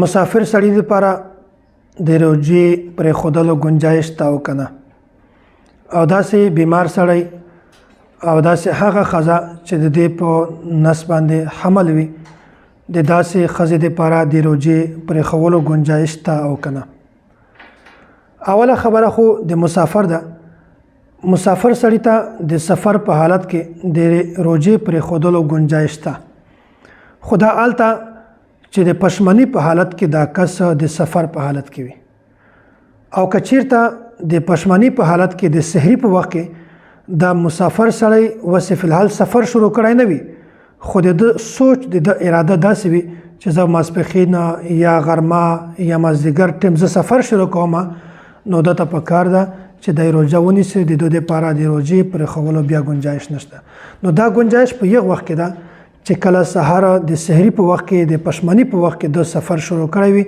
مسافر سړي لپاره د روژې پرېښودلو ګنجایش شته او که نه، او داسې بیمار سړی او داسې هغه ښځه چې د دې په نس باندې حمل وي د داسې ښځې دپاره د روژې پرېښولو ګنجایش شته او که نه. اوله خبره خو د مسافر ده. مسافر سړي ته د سفر په حالت کې د روژې پرېښودلو گنجایش شته، خو دا هلته چې د پشمني په حالت کې دا کس د سفر په حالت کې وي، او که چیرته د پشمني په حالت کې د سحري په وخت کې دا مسافر سړی وسې فی الحال سفر شروع کړی نه وي، خو د سوچ د اراده داسې وي چې زه ماسپښین یا غرمه یا مازدیګر ټیم زه سفر شروع کوم، نو ده ته پکار ده چې د روژه ونیسي. د دوی لپاره د روژې پرېښولو بیا گنجایش نشته. نو دا گنجایش په یو وخت کې ده چې کله سهار د سحري په وخت کې د پشمني په وخت کې د سفر شروع کړی وي،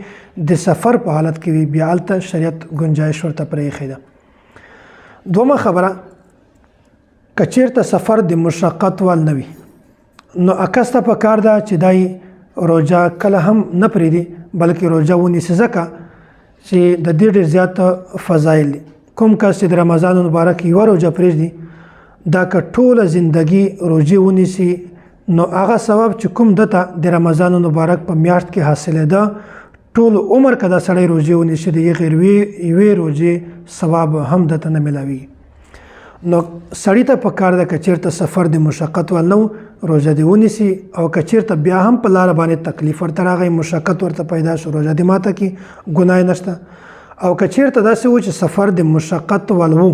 د سفر په حالت کې وي، بیا هلته شریعت گنجایش ورته پرېښی ده. دومه خبره، که چیرته سفر د مشقت وال نه وي، نو عکس ته پکار ده چې دای روژه کله هم نه پرېږدي بلکې روژه ونیسي، ځکه چې د دې ډېر زیات فضایل دي. کوم کس چې د رمضان مبارک یوه روژه پرېږدي، دا که ټوله زندګي روژې ونیسي، نو هغه ثواب چې کوم دته د رمضان مبارک په میاشت کې حاصلېده، ټول عمر که دا سړی روژې ونیسي د یوې روژې ثواب هم دته نه میلاویږي. نو سړي ته پکار ده که چیرته سفر د مشقت وال نه و، روژه دې ونیسي، او که چیرته بیا هم په لاره باندې تکلیف ورته راغی، مشقت ورته پیدا شو، روژه دې ماته کړي، ګناه نشته. او که چیرته داسې و چې سفر د مشقت وال و،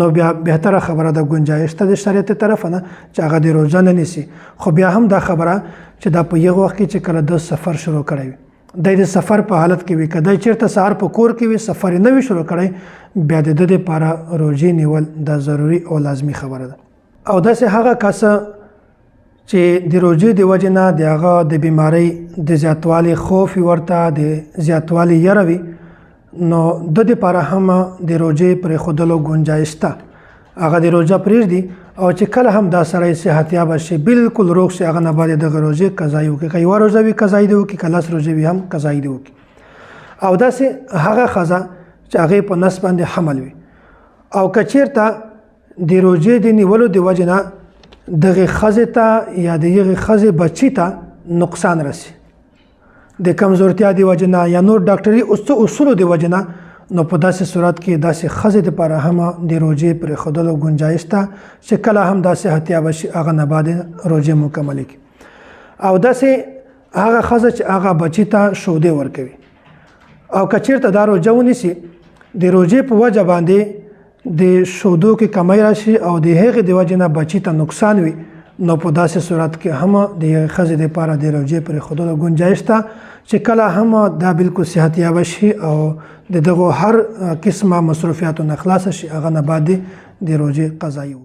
نو بیا بهتره خبره ده، گنجایش ته د شریعت طرفه نه چې هغه د روژه نه نیسي. خو بیا هم دا خبره چې دا په یو وخت کې چې کله د سفر شروع کړی وي، دی د سفر په حالت کې وي، که دی چیرته سهار په کور کې وي سفر یې نه وي شروع کړی، بیا د ده دپاره روژې نیول دا ضروري او لازمي خبره ده. او داسې هغه کس چې د روژې د وجې نه د هغه د بیمارۍ د زیاتوالي خوف ورته د زیاتوالي یره وي، نو د دپاره هم د روژې پرېښودلو ګنجایش شته. هغه د روژه پرېږدي، او چې کله هم دا سړی صحتیابه شي، بالکل روغ شي، هغه نه باید دغه روژې قضایي وکړي. که یوه روژه وي قضایي دې وکړي، که لس روژې وي هم قضایي دې وکړي. او داسې هغه ښځه چې هغې په نس باندې حمل وي، او که چیرته د روژې د نیولو د وجې نه دغې ښځې ته یا د هغې ښځې بچي ته نقصان رسي د کمزورتیا د وجې نه یا نور ډاکټري اصولو د وجې نه، نو په داسې صورت کې داسې ښځې دپاره هم د روژې پرېښودلو ګنجایش شته چې کله هم دا صحتیابه شي، هغه نه بعد روژې مکملې کړي. او داسې هغه ښځه چې هغه بچي ته شودې ورکوي، او که چیرته دا روژه ونیسي، د روژې په وجه باندې د شودو کې کمی راشي او د هغې د وجې نه بچي ته نقصان وي، نو په داسې صورت کې هم د هغې ښځې دپاره د روژې پرېښودلو ګنجایش شته چې کله هم دا بالکل صحتیابه شي او د دغو هر قسمه مصروفیاتو نه خلاصه شي، هغه نه بعد د روژې قضایي وکړي.